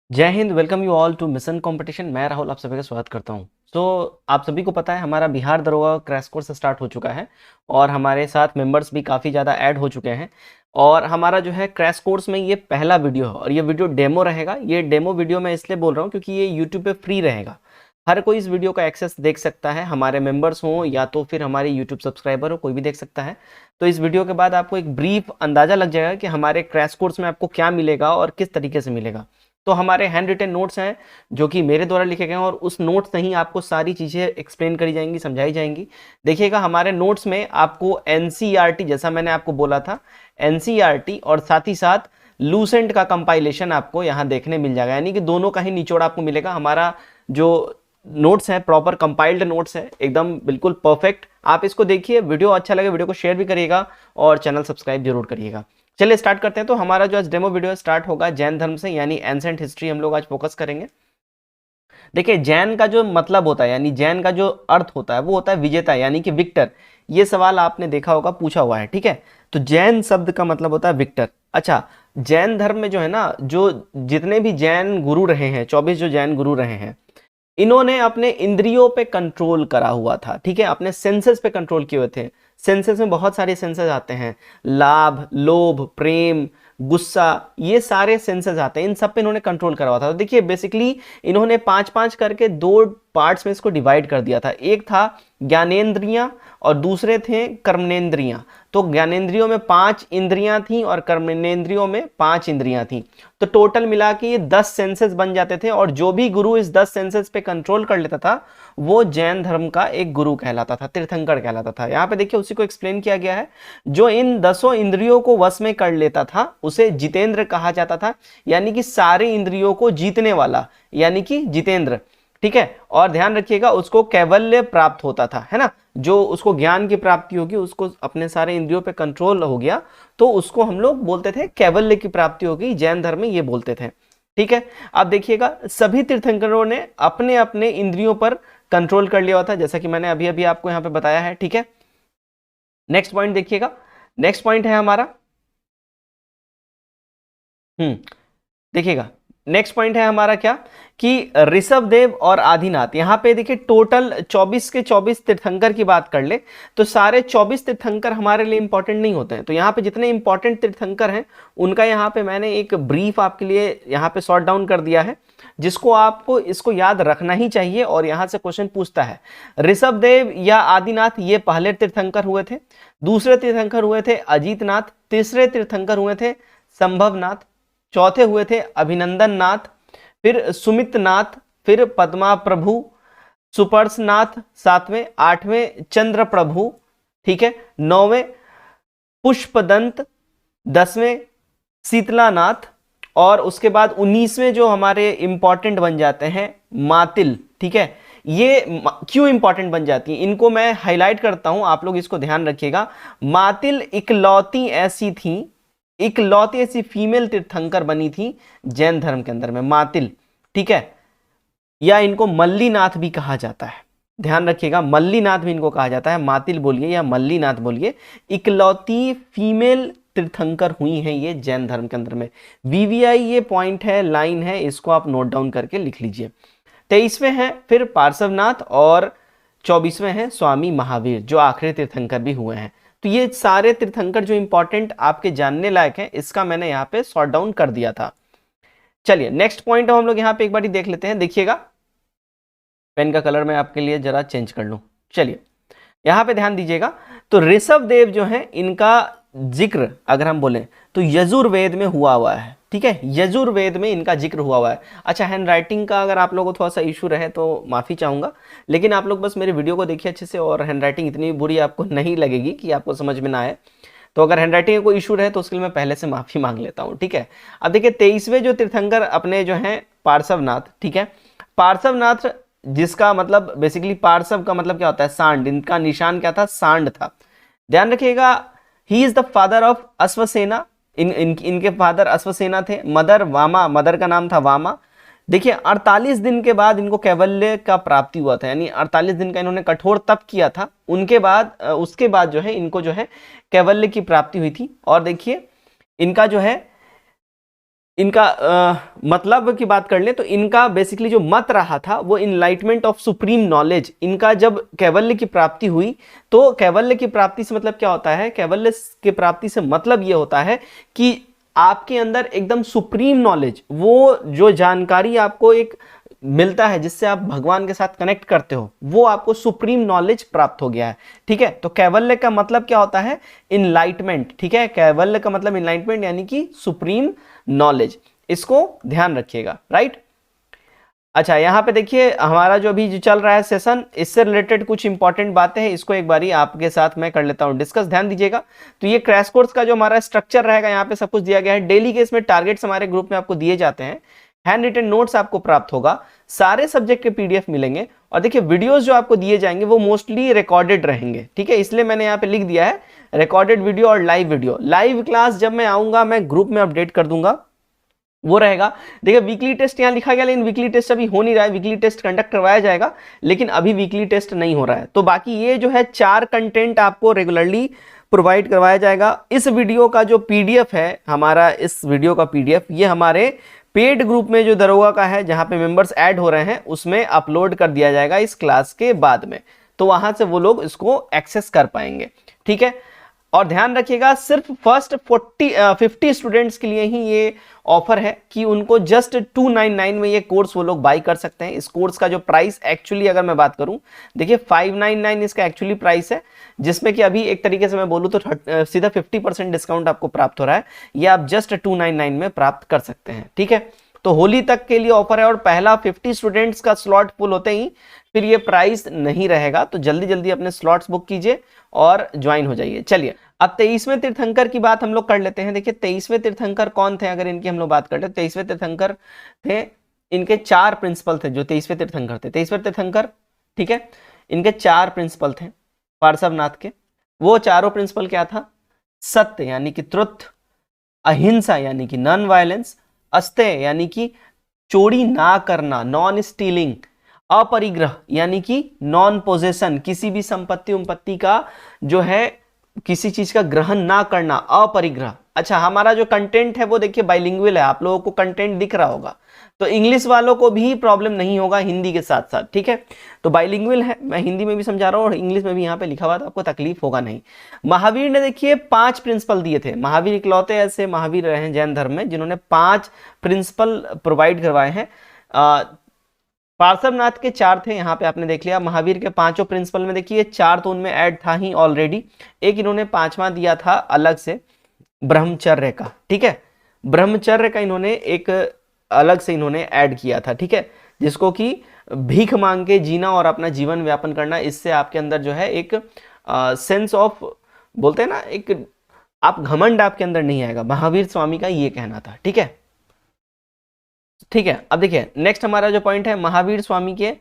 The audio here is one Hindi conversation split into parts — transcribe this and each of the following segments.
जय Hind. Welcome you all to mission competition. मैं राहुल आप सभी का स्वागत करता हूं। आप सभी को पता है हमारा बिहार दरोगा क्रैश कोर्स स्टार्ट हो चुका है और हमारे साथ मेंबर्स भी काफ़ी ज़्यादा ऐड हो चुके हैं। और हमारा जो है क्रैश कोर्स में ये पहला वीडियो है और ये वीडियो डेमो रहेगा। ये डेमो वीडियो मैं इसलिए बोल रहा हूँ क्योंकि ये यूट्यूब पे फ्री रहेगा। हर कोई इस वीडियो का एक्सेस देख सकता है, हमारे मेंबर्स हों या तो फिर हमारे यूट्यूब सब्सक्राइबर हो, कोई भी देख सकता है। तो इस वीडियो के बाद आपको एक ब्रीफ अंदाज़ा लग जाएगा कि हमारे क्रैश कोर्स में आपको क्या मिलेगा और किस तरीके से मिलेगा। तो हमारे हैंड रिटन नोट्स हैं जो कि मेरे द्वारा लिखे गए हैं और उस नोट्स से ही आपको सारी चीज़ें एक्सप्लेन करी जाएंगी, समझाई जाएंगी। देखिएगा हमारे नोट्स में आपको एनसीईआरटी, जैसा मैंने आपको बोला था, एनसीईआरटी और साथ ही साथ लूसेंट का कंपाइलेशन आपको यहाँ देखने मिल जाएगा, यानी कि दोनों का ही निचोड़ आपको मिलेगा। हमारा जो नोट्स है प्रॉपर कंपाइल्ड नोट्स है, एकदम बिल्कुल परफेक्ट। आप इसको देखिए, वीडियो अच्छा लगे वीडियो को शेयर भी करिएगा और चैनल सब्सक्राइब जरूर करिएगा। चलिए स्टार्ट करते हैं। तो हमारा जो आज डेमो वीडियो स्टार्ट होगा जैन धर्म से, यानी एंसेंट हिस्ट्री हम लोग आज फोकस करेंगे। देखिए जैन का जो मतलब होता है, यानी जैन का जो अर्थ होता है वो होता है विजेता, यानी कि विक्टर। ये सवाल आपने देखा होगा, पूछा हुआ है, ठीक है। तो जैन शब्द का मतलब होता है विक्टर। अच्छा, जैन धर्म में जो है ना, जो जितने भी जैन गुरु रहे हैं, 24 जो जैन गुरु रहे हैं, इन्होंने अपने इंद्रियों पे कंट्रोल करा हुआ था, ठीक है, अपने सेंसेस पे कंट्रोल किए हुए थे। सेंसेस में बहुत सारे सेंसेस आते हैं, लाभ, लोभ, प्रेम, गुस्सा, ये सारे सेंसेस आते हैं। इन सब पे इन्होंने कंट्रोल करा हुआ था। तो देखिए बेसिकली इन्होंने पांच पांच करके दो पार्ट्स में इसको डिवाइड कर दिया था। एक था ज्ञानेंद्रियां और दूसरे थे कर्मेंद्रियां। तो ज्ञानेंद्रियों में 5 इंद्रियां थी और कर्मेंद्रियों में 5 इंद्रियां थी। तो टोटल मिला के ये 10 सेंसेस बन जाते थे और जो भी गुरु इस 10 सेंसेस पे कंट्रोल कर लेता था वो जैन धर्म का एक गुरु कहलाता था, तीर्थंकर कहलाता था। यहाँ पे देखिए उसी को एक्सप्लेन किया गया है। जो इन 10 इंद्रियों को वश में कर लेता था उसे जितेंद्र कहा जाता था, यानी कि सारे इंद्रियों को जीतने वाला, यानी कि जितेंद्र, ठीक है। और ध्यान रखिएगा उसको कैवल्य प्राप्त होता था, है ना। जो उसको ज्ञान की प्राप्ति होगी, उसको अपने सारे इंद्रियों पे कंट्रोल हो गया, तो उसको हम लोग बोलते थे कैवल्य की प्राप्ति होगी। जैन धर्म में ये बोलते थे, ठीक है। अब देखिएगा सभी तीर्थंकरों ने अपने अपने इंद्रियों पर कंट्रोल कर लिया हुआ था, जैसा कि मैंने अभी अभी आपको यहाँ पे बताया है, ठीक है। नेक्स्ट पॉइंट देखिएगा, नेक्स्ट पॉइंट है हमारा, देखिएगा नेक्स्ट पॉइंट है हमारा क्या, कि ऋषभ देव और आदिनाथ। यहां पे देखिए टोटल 24 के 24 तीर्थंकर की बात कर ले तो सारे 24 तीर्थंकर हमारे लिए इंपॉर्टेंट नहीं होते हैं। तो यहाँ पे जितने इंपॉर्टेंट तीर्थंकर हैं उनका यहाँ पे मैंने एक ब्रीफ आपके लिए यहाँ पे शॉर्ट डाउन कर दिया है, जिसको आपको इसको याद रखना ही चाहिए और यहाँ से क्वेश्चन पूछता है। ऋषभ देव या आदिनाथ ये पहले तीर्थंकर हुए थे। दूसरे तीर्थंकर हुए थे अजीतनाथ। तीसरे तीर्थंकर हुए थे संभवनाथ। चौथे हुए थे अभिनंदन नाथ, फिर सुमित नाथ, फिर पद्मा प्रभु, सुपर्सनाथ सातवें, आठवें चंद्र प्रभु, ठीक है, नौवें पुष्पदंत, 10वें शीतलानाथ और उसके बाद 19वें जो हमारे इंपॉर्टेंट बन जाते हैं मातिल, ठीक है। ये क्यों इंपॉर्टेंट बन जाती है इनको मैं हाईलाइट करता हूं, आप लोग इसको ध्यान रखिएगा। मातिल इकलौती ऐसी थी, इकलौती ऐसी फीमेल तीर्थंकर बनी थी जैन धर्म के अंदर में, मातिल, ठीक है। या इनको मल्लीनाथ भी कहा जाता है, ध्यान रखिएगा, मल्लीनाथ भी इनको कहा जाता है। मातिल बोलिए या मल्लीनाथ बोलिए, इकलौती फीमेल तीर्थंकर हुई हैं ये जैन धर्म के अंदर में। वीवीआई ये पॉइंट है, लाइन है, इसको आप नोट डाउन करके लिख लीजिए। 23वें हैं फिर पार्श्वनाथ और 24वें हैं स्वामी महावीर, जो आखिरी तीर्थंकर भी हुए हैं। तो ये सारे तीर्थंकर जो इंपॉर्टेंट आपके जानने लायक हैं, इसका मैंने यहाँ पे शॉर्ट डाउन कर दिया था। चलिए नेक्स्ट पॉइंट हम लोग यहाँ पे एक बार देख लेते हैं। देखिएगा पेन का कलर मैं आपके लिए जरा चेंज कर लूं। चलिए यहाँ पे ध्यान दीजिएगा। तो ऋषभ देव जो है इनका जिक्र अगर हम बोलें तो यजुर्वेद में हुआ है, ठीक है, यजुर्वेद में इनका जिक्र हुआ है। अच्छा, हैंड राइटिंग का अगर आप लोगों को थोड़ा सा इशू रहे तो माफ़ी चाहूँगा, लेकिन आप लोग बस मेरे वीडियो को देखिए अच्छे से और हैंड राइटिंग इतनी बुरी आपको नहीं लगेगी कि आपको समझ में ना आए। तो अगर हैंड राइटिंग का कोई इशू रहे तो उसके लिए मैं पहले से माफ़ी मांग लेता हूँ, ठीक है। अब देखिए 23वें जो तीर्थंकर अपने जो हैं पार्श्वनाथ, ठीक है। पार्श्वनाथ जिसका मतलब बेसिकली पार्श्व का मतलब क्या होता है, सांड। इनका निशान क्या था, सांड था। ध्यान रखिएगा, he is the father of Ashwasena. इनके फादर अश्वसेना थे। मदर वामा, मदर का नाम था वामा। देखिए 48 दिन के बाद इनको कैवल्य का प्राप्ति हुआ था, यानी 48 दिन का इन्होंने कठोर तप किया था, उनके बाद उसके बाद जो है इनको जो है कैवल्य की प्राप्ति हुई थी। और देखिए इनका जो है इनका मतलब की बात कर ले तो इनका बेसिकली जो मत रहा था वो इनलाइटमेंट ऑफ सुप्रीम नॉलेज। इनका जब कैवल्य की प्राप्ति हुई तो कैवल्य की प्राप्ति से मतलब क्या होता है, कैवल्य की प्राप्ति से मतलब ये होता है कि आपके अंदर एकदम सुप्रीम नॉलेज, वो जो जानकारी आपको एक मिलता है जिससे आप भगवान के साथ कनेक्ट करते हो, वो आपको सुप्रीम नॉलेज प्राप्त हो गया है। ठीक है, तो कैवल्य का मतलब क्या होता है, इनलाइटमेंट। ठीक है, कैवल्य का मतलब इनलाइटमेंट यानी कि सुप्रीम नॉलेज, इसको ध्यान रखिएगा। राइट, अच्छा यहां पे देखिए हमारा जो अभी जो चल रहा है सेशन, इससे रिलेटेड कुछ इंपॉर्टेंट बातें हैं, इसको एक बारी आपके साथ मैं कर लेता हूं डिस्कस, ध्यान दीजिएगा। तो ये क्रैश कोर्स का जो हमारा स्ट्रक्चर रहेगा, यहाँ पे सब कुछ दिया गया है। डेली के इसमें टारगेट्स हमारे ग्रुप में आपको दिए जाते हैं, हैंड रिटन नोट्स आपको प्राप्त होगा, सारे सब्जेक्ट के पीडीएफ मिलेंगे, और देखिए वीडियोस जो आपको दिए जाएंगे वो मोस्टली रिकॉर्डेड रहेंगे। ठीक है, इसलिए मैंने यहाँ पे लिख दिया है रिकॉर्डेड वीडियो और लाइव वीडियो। लाइव क्लास जब मैं आऊंगा मैं ग्रुप में अपडेट कर दूंगा, वो रहेगा। देखिए वीकली टेस्ट यहाँ लिखा गया, लेकिन वीकली टेस्ट अभी हो नहीं रहा है, वीकली टेस्ट कंडक्ट करवाया जाएगा लेकिन अभी वीकली टेस्ट नहीं हो रहा है। तो बाकी ये जो है 4 कंटेंट आपको रेगुलरली प्रोवाइड करवाया जाएगा। इस वीडियो का जो पीडीएफ है हमारा, इस वीडियो का पीडीएफ ये हमारे पेड ग्रुप में जो दरोगा का है, जहां पे मेंबर्स ऐड हो रहे हैं, उसमें अपलोड कर दिया जाएगा इस क्लास के बाद में, तो वहां से वो लोग इसको एक्सेस कर पाएंगे। ठीक है, और ध्यान रखिएगा सिर्फ फर्स्ट 50 स्टूडेंट्स के लिए ही ये ऑफर है कि उनको जस्ट 299 में ये कोर्स वो लोग बाई कर सकते हैं। इस कोर्स का जो प्राइस एक्चुअली अगर मैं बात करूं, देखिए 599 इसका एक्चुअली प्राइस है, जिसमें कि अभी एक तरीके से मैं बोलूं तो सीधा 50% डिस्काउंट आपको प्राप्त हो रहा है, ये आप जस्ट 299 में प्राप्त कर सकते हैं। ठीक है, तो होली तक के लिए ऑफर है, और पहला 50 स्टूडेंट्स का स्लॉट फुल होते ही फिर ये प्राइस नहीं रहेगा, तो जल्दी जल्दी अपने स्लॉट्स बुक कीजिए और ज्वाइन हो जाइए। चलिए अब 23वें तीर्थंकर की बात हम लोग कर लेते हैं। देखिए 23वें तीर्थंकर कौन थे, अगर इनकी हम लोग बात करते हैं, 23वें तीर्थंकर थे, इनके 4 प्रिंसिपल थे जो 23वें तीर्थंकर थे। 23वें तीर्थंकर, ठीक है, इनके 4 प्रिंसिपल थे पार्श्वनाथ के। वो चारों प्रिंसिपल क्या था, सत्य यानी कि ट्रुथ, अहिंसा यानी कि नॉन वायलेंस, अस्तेय यानी कि चोरी ना करना, नॉन स्टीलिंग, अपरिग्रह यानी कि नॉन पोजेशन, किसी भी संपत्ति का जो है किसी चीज का ग्रहण ना करना, अपरिग्रह। अच्छा हमारा जो कंटेंट है वो देखिए बाइलिंगुअल है, आप लोगों को कंटेंट दिख रहा होगा, तो इंग्लिश वालों को भी प्रॉब्लम नहीं होगा हिंदी के साथ साथ। ठीक है, तो बाइलिंगुअल है, मैं हिंदी में भी समझा रहा हूँ और इंग्लिश में भी यहाँ पे लिखा हुआ, तो आपको तकलीफ होगा नहीं। महावीर ने देखिए 5 प्रिंसिपल दिए थे, महावीर इकलौते ऐसे महावीर रहे हैं जैन धर्म में जिन्होंने 5 प्रिंसिपल प्रोवाइड करवाए हैं। पार्श्वनाथ के 4 थे, यहाँ पे आपने देख लिया। महावीर के 5 प्रिंसिपल में देखिए 4 तो उनमें ऐड था ही ऑलरेडी, एक इन्होंने 5वां दिया था अलग से, ब्रह्मचर्य का। ठीक है, ब्रह्मचर्य का इन्होंने एक अलग से इन्होंने ऐड किया था। ठीक है, जिसको कि भीख मांग के जीना और अपना जीवन व्यापन करना, इससे आपके अंदर जो है एक सेंस ऑफ, बोलते हैं ना, एक आप घमंड आपके अंदर नहीं आएगा। महावीर स्वामी का ये कहना था। ठीक है, ठीक है, अब देखिए नेक्स्ट हमारा जो पॉइंट है, महावीर स्वामी के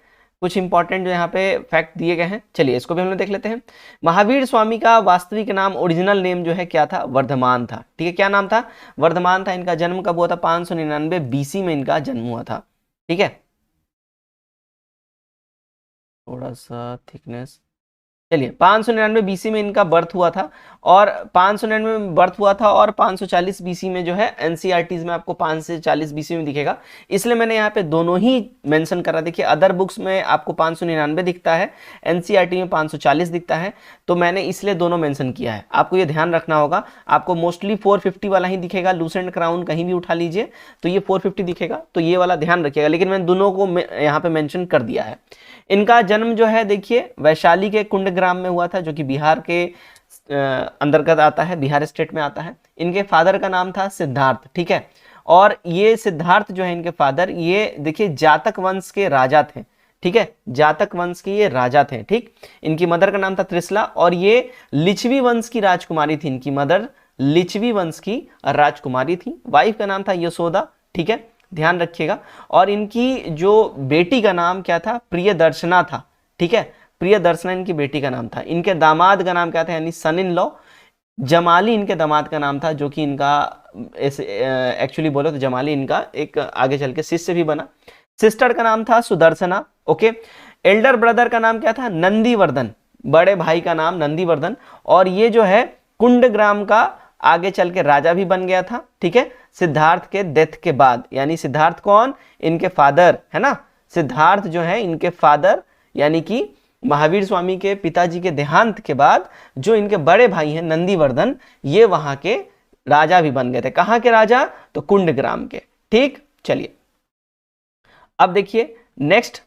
कुछ इंपॉर्टेंट जो यहाँ पे फैक्ट दिए गए हैं, चलिए इसको भी हम लोग देख लेते हैं। महावीर स्वामी का वास्तविक नाम, ओरिजिनल नेम जो है क्या था, वर्धमान था। ठीक है, क्या नाम था, वर्धमान था। इनका जन्म कब हुआ था, 599 बीसी में इनका जन्म हुआ था। ठीक है, थोड़ा सा थिकनेस, चलिए 599 बीसी में इनका बर्थ हुआ था, और 599 में बर्थ हुआ था, और 540 बीसी में जो है एनसीईआरटीज में आपको 540 बीसी में दिखेगा, इसलिए मैंने यहाँ पे दोनों ही मेंशन करा। देखिए अदर बुक्स में आपको 599 दिखता है, एनसीईआरटी में 540 दिखता है, तो मैंने इसलिए दोनों मेंशन किया है। आपको ये ध्यान रखना होगा, आपको मोस्टली 450 वाला ही दिखेगा, लूसेंट क्राउन कहीं भी उठा लीजिए तो ये 450 दिखेगा, तो ये वाला ध्यान रखिएगा, लेकिन मैंने दोनों को यहाँ पे मेंशन कर दिया है। इनका जन्म जो है देखिए वैशाली के कुंड ग्राम में हुआ था, जो कि बिहार के अंतर्गत आता है, बिहार स्टेट में आता है। इनके फादर का नाम था सिद्धार्थ। ठीक है, और ये सिद्धार्थ जो है इनके फादर, ये देखिए जातक वंश के राजा थे। ठीक है, जातक वंश के ये राजा थे। ठीक, इनकी मदर का नाम था त्रिशला, और ये लिच्छवी वंश की राजकुमारी थी। इनकी मदर लिच्छवी वंश की राजकुमारी थी, वाइफ का नाम था यशोदा। ठीक है, ध्यान रखिएगा। और इनकी जो बेटी का नाम क्या था, प्रियदर्शना था। ठीक है, प्रियदर्शना इनकी बेटी का नाम था। इनके दामाद का नाम क्या था, यानी सन इन लॉ, जमाली इनके दामाद का नाम था, जो कि इनका एक्चुअली बोलो तो जमाली इनका एक आगे चल के शिष्य भी बना। सिस्टर का नाम था सुदर्शना। ओके, एल्डर ब्रदर का नाम क्या था, नंदीवर्धन, बड़े भाई का नाम नंदीवर्धन, और ये जो है कुंड ग्राम का आगे चल के राजा भी बन गया था। ठीक है, सिद्धार्थ के डेथ के बाद, यानी सिद्धार्थ कौन, इनके फादर है ना, सिद्धार्थ जो है इनके फादर यानी कि महावीर स्वामी के पिताजी के देहांत के बाद जो इनके बड़े भाई हैं नंदीवर्धन, ये वहां के राजा भी बन गए थे। कहां के राजा, तो कुंडग्राम के। ठीक, चलिए अब देखिए नेक्स्ट,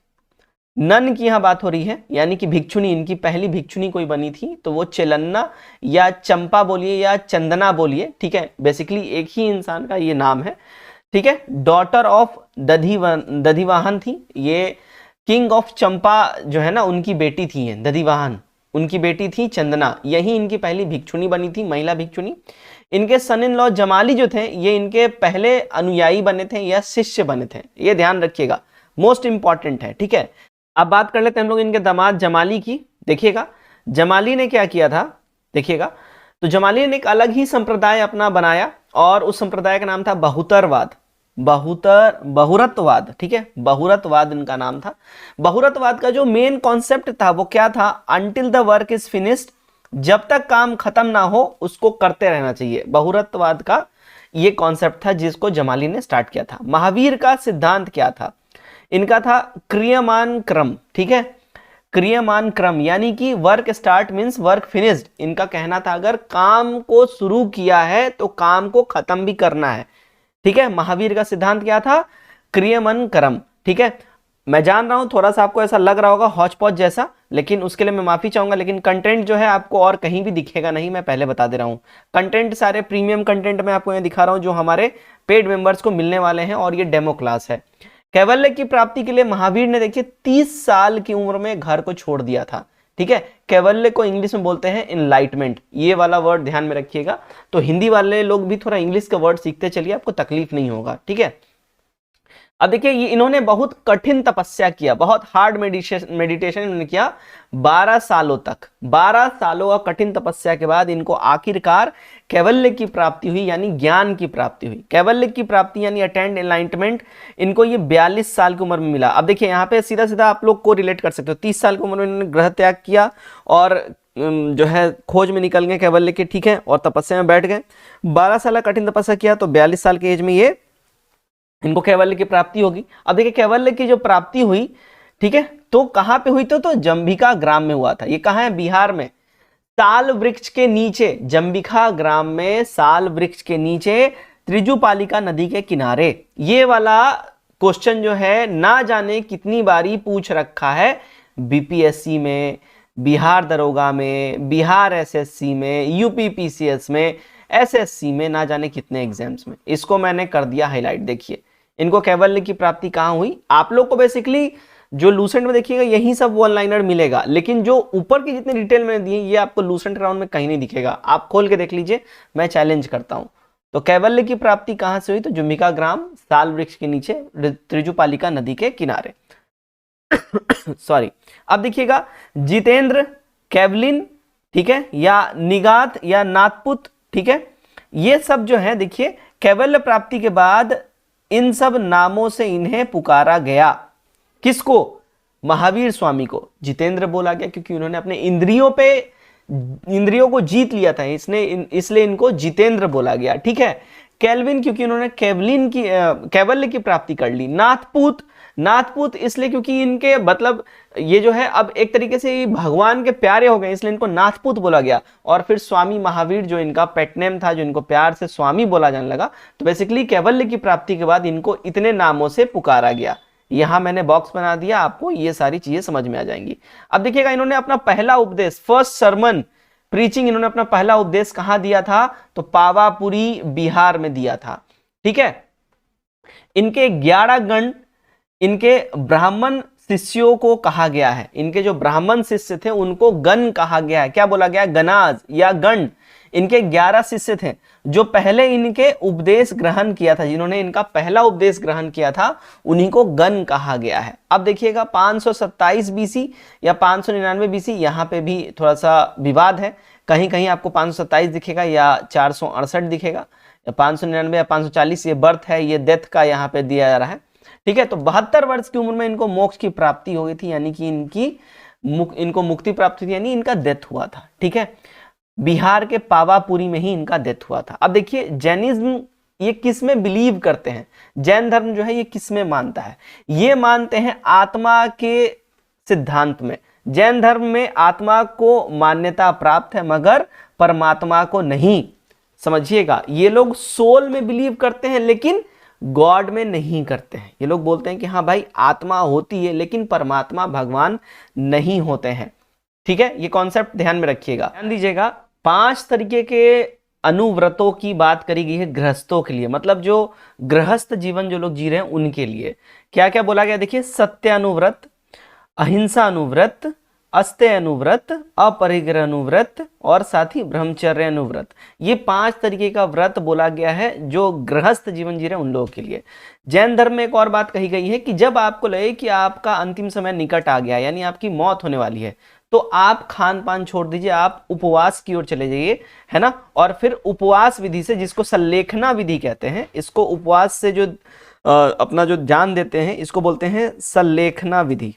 नन की यहां बात हो रही है, यानी कि भिक्षुनी, इनकी पहली भिक्षुनी कोई बनी थी तो वो चेलन्ना या चंपा बोलिए या चंदना बोलिए, ठीक है, बेसिकली एक ही इंसान का ये नाम है। ठीक है, डॉटर ऑफ दधिवाहन थी, ये किंग ऑफ चंपा जो है ना उनकी बेटी थी ये दधिवाहन, उनकी बेटी थी चंदना, यही इनकी पहली भिक्षुनी बनी थी, महिला भिक्षुनी। इनके सन इन लॉ जमाली जो थे ये इनके पहले अनुयायी बने थे या शिष्य बने थे, ये ध्यान रखिएगा, मोस्ट इंपॉर्टेंट है। ठीक है, अब बात कर लेते हैं हम लोग इनके दामाद जमाली की। देखिएगा जमाली ने क्या किया था, देखिएगा तो जमाली ने एक अलग ही संप्रदाय अपना बनाया और उस संप्रदाय का नाम था बहुतरवाद, बहुरतवाद। ठीक है, बहुरतवाद इनका नाम था। बहुरतवाद का जो मेन कॉन्सेप्ट था वो क्या था, until the work is finished, जब तक काम खत्म ना हो उसको करते रहना चाहिए। बहुरतवाद का ये कॉन्सेप्ट था जिसको जमाली ने स्टार्ट किया था। महावीर का सिद्धांत क्या था, इनका था क्रियमान क्रम। ठीक है, क्रियमान क्रम यानी कि work start means work finished. इनका कहना था अगर काम को शुरू किया है तो काम को खत्म भी करना है। ठीक है, महावीर का सिद्धांत क्या था, क्रियमन क्रम। ठीक है, मैं जान रहा हूं थोड़ा सा आपको ऐसा लग रहा होगा हौच पौच जैसा, लेकिन उसके लिए मैं माफी चाहूंगा, लेकिन कंटेंट जो है आपको और कहीं भी दिखेगा नहीं, मैं पहले बता दे रहा हूं। कंटेंट सारे प्रीमियम कंटेंट मैं आपको यहाँ दिखा रहा हूं जो हमारे पेड मेंबर्स को मिलने वाले हैं, और ये डेमो क्लास है। कैवल्य की प्राप्ति के लिए महावीर ने देखिए 30 साल की उम्र में घर को छोड़ दिया था। ठीक है, कैवल्य को इंग्लिश में बोलते हैं इनलाइटमेंट, ये वाला वर्ड ध्यान में रखिएगा। तो हिंदी वाले लोग भी थोड़ा इंग्लिश का वर्ड सीखते चलिए, आपको तकलीफ नहीं होगा। ठीक है, अब देखिए ये इन्होंने बहुत कठिन तपस्या किया, बहुत हार्ड मेडिटेशन इन्होंने किया 12 सालों तक। 12 सालों का कठिन तपस्या के बाद इनको आखिरकार कैवल्य की प्राप्ति हुई, यानी ज्ञान की प्राप्ति हुई। कैवल्य की प्राप्ति यानी अटेंड एनलाइटमेंट इनको ये 42 साल की उम्र में मिला। अब देखिए यहाँ पे सीधा सीधा आप लोग को रिलेट कर सकते हो, 30 साल की उम्र में इन्होंने ग्रह त्याग किया और जो है खोज में निकल गए कैवल्य के। ठीक है, और तपस्या में बैठ गए, 12 साल का कठिन तपस्या किया तो 42 साल के एज में ये इनको कैवल्य की प्राप्ति होगी। अब देखिए कैवल्य की जो प्राप्ति हुई, ठीक है, तो कहां पे हुई, तो जंबिका ग्राम में हुआ था। ये कहां है, बिहार में, साल वृक्ष के नीचे, जंबिका ग्राम में साल वृक्ष के नीचे त्रिजुपालिका नदी के किनारे। ये वाला क्वेश्चन जो है ना जाने कितनी बारी पूछ रखा है बीपीएससी में, बिहार दरोगा में, बिहार एसएससी में, यूपी पीसीएस में, एसएससी में, ना जाने कितने एग्जाम्स में। इसको मैंने कर दिया हाईलाइट। देखिए इनको कैवल्य की प्राप्ति कहां हुई, आप लोग को बेसिकली जो लूसेंट में देखिएगा यही सब वन लाइनर मिलेगा, लेकिन जो ऊपर की जितने डिटेल मैंने दिए ये आपको लूसेंट राउंड में कहीं नहीं दिखेगा। आप खोल के देख लीजिए, मैं चैलेंज करता हूं। तो कैवल्य की प्राप्ति कहां से हुई, तो जंबिका ग्राम साल वृक्ष के नीचे त्रिजुपालिका नदी के किनारे। सॉरी, अब देखिएगा जितेंद्र, कैवलिन, ठीक है, या निगात या नाथपुत, ठीक है, ये सब जो है देखिए कैवल्य प्राप्ति के बाद इन सब नामों से इन्हें पुकारा गया। किसको, महावीर स्वामी को जितेंद्र बोला गया क्योंकि उन्होंने अपने इंद्रियों को जीत लिया था, इसलिए इनको जितेंद्र बोला गया। ठीक है, कैल्विन क्योंकि उन्होंने कैवल्य की प्राप्ति कर ली। नाथपुत इसलिए क्योंकि इनके मतलब ये जो है अब एक तरीके से भगवान के प्यारे हो गए, इसलिए इनको नाथपुत बोला गया। और फिर स्वामी महावीर जो इनका पेट नेम था, जो इनको प्यार से स्वामी बोला जाने लगा। तो बेसिकली कैवल्य की प्राप्ति के बाद इनको इतने नामों से पुकारा गया। यहां मैंने बॉक्स बना दिया, आपको ये सारी चीजें समझ में आ जाएंगी। अब देखिएगा इन्होंने अपना पहला उपदेश, फर्स्ट सरमन प्रीचिंग, इन्होंने अपना पहला उपदेश कहां दिया था, तो पावापुरी बिहार में दिया था। ठीक है, इनके 11 गण, इनके ब्राह्मण शिष्यों को कहा गया है, इनके जो ब्राह्मण शिष्य थे उनको गण कहा गया है। क्या बोला गया, गणाज या गण। इनके 11 शिष्य थे जो पहले इनके उपदेश ग्रहण किया था, जिन्होंने इनका पहला उपदेश ग्रहण किया था, उन्हीं को गण कहा गया है। अब देखिएगा 527 बीसी या 599 बीसी, यहां पे भी थोड़ा सा विवाद है, कहीं कहीं आपको 527 दिखेगा या 468 दिखेगा, या 599 या 540, ये बर्थ है, ये डेथ का यहाँ पे दिया जा रहा है। ठीक है, तो 72 वर्ष की उम्र में इनको मोक्ष की प्राप्ति हो गई थी, यानी कि इनको मुक्ति प्राप्त थी, यानी इनका डेथ हुआ था। ठीक है, बिहार के पावापुरी में ही इनका डेथ हुआ था। अब देखिए जैनिज्म ये किस में बिलीव करते हैं, जैन धर्म जो है ये किस में मानता है, ये मानते हैं आत्मा के सिद्धांत में। जैन धर्म में आत्मा को मान्यता प्राप्त है मगर परमात्मा को नहीं। समझिएगा, ये लोग सोल में बिलीव करते हैं लेकिन गॉड में नहीं करते हैं। ये लोग बोलते हैं कि हाँ भाई आत्मा होती है लेकिन परमात्मा भगवान नहीं होते हैं। ठीक है, ये कॉन्सेप्ट ध्यान में रखिएगा, ध्यान दीजिएगा। 5 तरीके के अनुव्रतों की बात करी गई है गृहस्थों के लिए, मतलब जो गृहस्थ जीवन जो लोग जी रहे हैं उनके लिए क्या क्या बोला गया, देखिए, सत्य अनुव्रत, अहिंसा अनुव्रत, अस्तेय अनुव्रत, अपरिग्रह अनुव्रत और साथ ही ब्रह्मचर्य अनुव्रत। ये 5 तरीके का व्रत बोला गया है जो गृहस्थ जीवन जी रहे हैं उन लोगों के लिए। जैन धर्म में एक और बात कही गई है कि जब आपको लगे कि आपका अंतिम समय निकट आ गया, यानी आपकी मौत होने वाली है, तो आप खान पान छोड़ दीजिए, आप उपवास की ओर चले जाइए, है ना। और फिर उपवास विधि से, जिसको सल्लेखना विधि कहते हैं, इसको उपवास से जो अपना जो ध्यान देते हैं इसको बोलते हैं सल्लेखना विधि।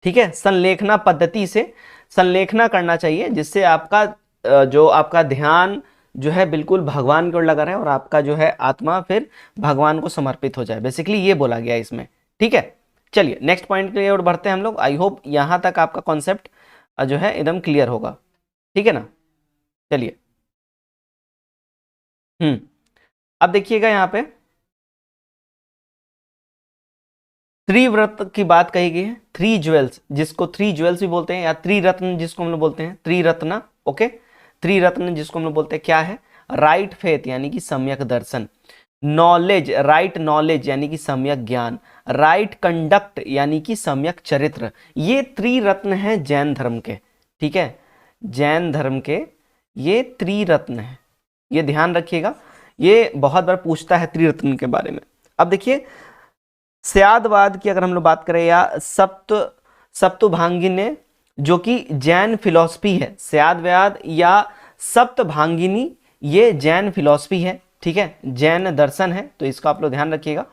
ठीक है, संलेखना पद्धति से संलेखना करना चाहिए, जिससे आपका जो आपका ध्यान जो है बिल्कुल भगवान की ओर लगा रहे और आपका जो है आत्मा फिर भगवान को समर्पित हो जाए। बेसिकली ये बोला गया इसमें। ठीक है, चलिए नेक्स्ट पॉइंट के लिए और बढ़ते हैं हम लोग। आई होप यहां तक आपका कॉन्सेप्ट जो है एकदम क्लियर होगा। ठीक है ना, चलिए। अब देखिएगा यहाँ पे त्रिव्रत की बात कही गई है। 3 ज्वेल्स, जिसको 3 ज्वेल्स भी बोलते हैं, या त्रिरत्न जिसको हम लोग बोलते हैं, त्रिरत्न। ओके, त्रिरत्न जिसको हम लोग बोलते हैं क्या है, राइट फेथ यानी कि सम्यक दर्शन, नॉलेज, राइट नॉलेज यानी कि सम्यक ज्ञान, राइट कंडक्ट यानी कि सम्यक चरित्र। ये त्रिरत्न है जैन धर्म के। ठीक है, जैन धर्म के ये त्रिरत्न है, ये ध्यान रखिएगा, ये बहुत बार पूछता है त्रिरत्न के बारे में। अब देखिए, स्यादवाद की अगर हम लोग बात करें या सप्तभांगिनी, जो कि जैन फिलॉसफी है, स्यादवाद या सप्तभांगिनी ये जैन फिलॉसफी है। ठीक है, जैन दर्शन है, तो इसका आप लोग ध्यान रखिएगा।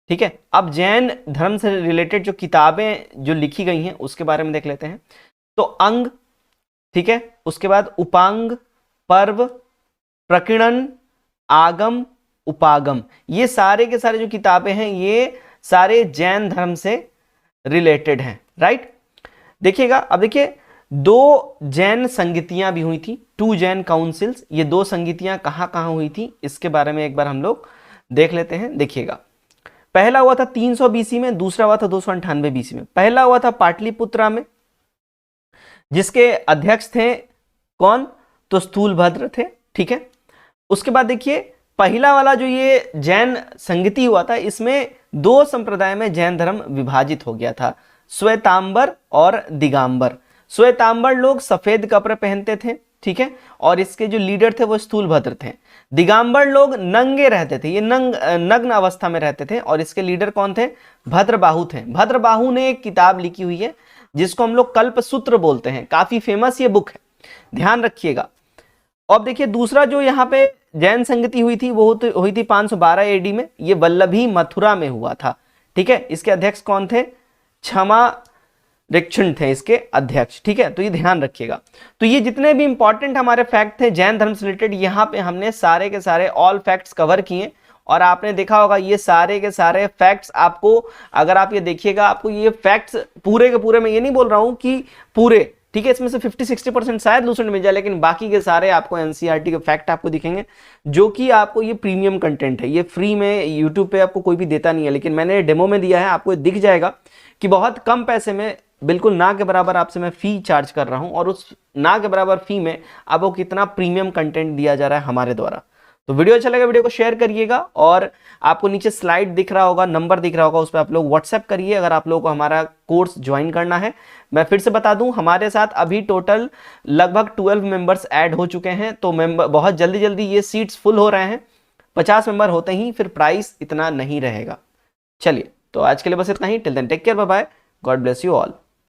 ठीक है, अब जैन धर्म से रिलेटेड जो किताबें जो लिखी गई हैं उसके बारे में देख लेते हैं। तो अंग, ठीक है, उसके बाद उपांग, पर्व, प्रकीर्णन, आगम, उपागम, ये सारे के सारे जो किताबें हैं ये सारे जैन धर्म से रिलेटेड हैं। राइट, देखिएगा। अब देखिए, 2 जैन संगीतियां भी हुई थी, 2 जैन काउंसिल्स। ये 2 संगीतियां कहां कहां हुई थी इसके बारे में एक बार हम लोग देख लेते हैं। देखिएगा, पहला हुआ था 300 बीसी में, दूसरा हुआ था 298 बीसी में। पहला हुआ था पाटलिपुत्रा में, जिसके अध्यक्ष थे कौन, तो स्थूलभद्र थे। ठीक है, उसके बाद देखिए, पहला वाला जो ये जैन संगति हुआ था, इसमें 2 संप्रदाय में जैन धर्म विभाजित हो गया था, श्वेतांबर और दिगंबर। श्वेतांबर लोग सफेद कपड़े पहनते थे, ठीक है, और इसके जो लीडर थे वो स्थूलभद्र थे। दिगंबर लोग नंगे रहते थे, ये नग्न अवस्था में रहते थे, और इसके लीडर कौन थे, भद्रबाहु थे। भद्रबाहु ने एक किताब लिखी हुई है जिसको हम लोग कल्पसूत्र बोलते हैं, काफी फेमस ये बुक है, ध्यान रखिएगा। अब देखिए, दूसरा जो यहाँ पे जैन संगति हुई थी वो हुई थी 512 एडी में, ये वल्लभी मथुरा में हुआ था। ठीक है, इसके अध्यक्ष कौन थे, क्षमा रिक्षण थे इसके अध्यक्ष। ठीक है, तो ये ध्यान रखिएगा। तो ये जितने भी इंपॉर्टेंट हमारे फैक्ट थे जैन धर्म से रिलेटेड, यहाँ पे हमने सारे के सारे ऑल फैक्ट्स कवर किए, और आपने देखा होगा ये सारे के सारे फैक्ट्स आपको, अगर आप ये देखिएगा, आपको ये फैक्ट्स पूरे के पूरे, मैं ये नहीं बोल रहा हूं कि पूरे, ठीक है, इसमें से 50-60% शायद लूसेंट मिल जाए, लेकिन बाकी के सारे आपको एनसीईआरटी के फैक्ट आपको दिखेंगे, जो कि आपको ये प्रीमियम कंटेंट है, ये फ्री में यूट्यूब पे आपको कोई भी देता नहीं है, लेकिन मैंने डेमो में दिया है, आपको दिख जाएगा कि बहुत कम पैसे में, बिल्कुल ना के बराबर आपसे मैं फी चार्ज कर रहा हूं, और उस ना के बराबर फी में आपको कितना प्रीमियम कंटेंट दिया जा रहा है हमारे द्वारा। तो वीडियो अच्छा लगा, वीडियो को शेयर करिएगा, और आपको नीचे स्लाइड दिख रहा होगा, नंबर दिख रहा होगा, उस पर आप लोग व्हाट्सएप करिए अगर आप लोगों को हमारा कोर्स ज्वाइन करना है। मैं फिर से बता दूं, हमारे साथ अभी टोटल लगभग 12 मेंबर्स ऐड हो चुके हैं, तो मेंबर बहुत जल्दी जल्दी ये सीट्स फुल हो रहे हैं। 50 मेंबर होते ही फिर प्राइस इतना नहीं रहेगा। चलिए, तो आज के लिए बस इतना ही। Till then take care, bye bye, god bless you all.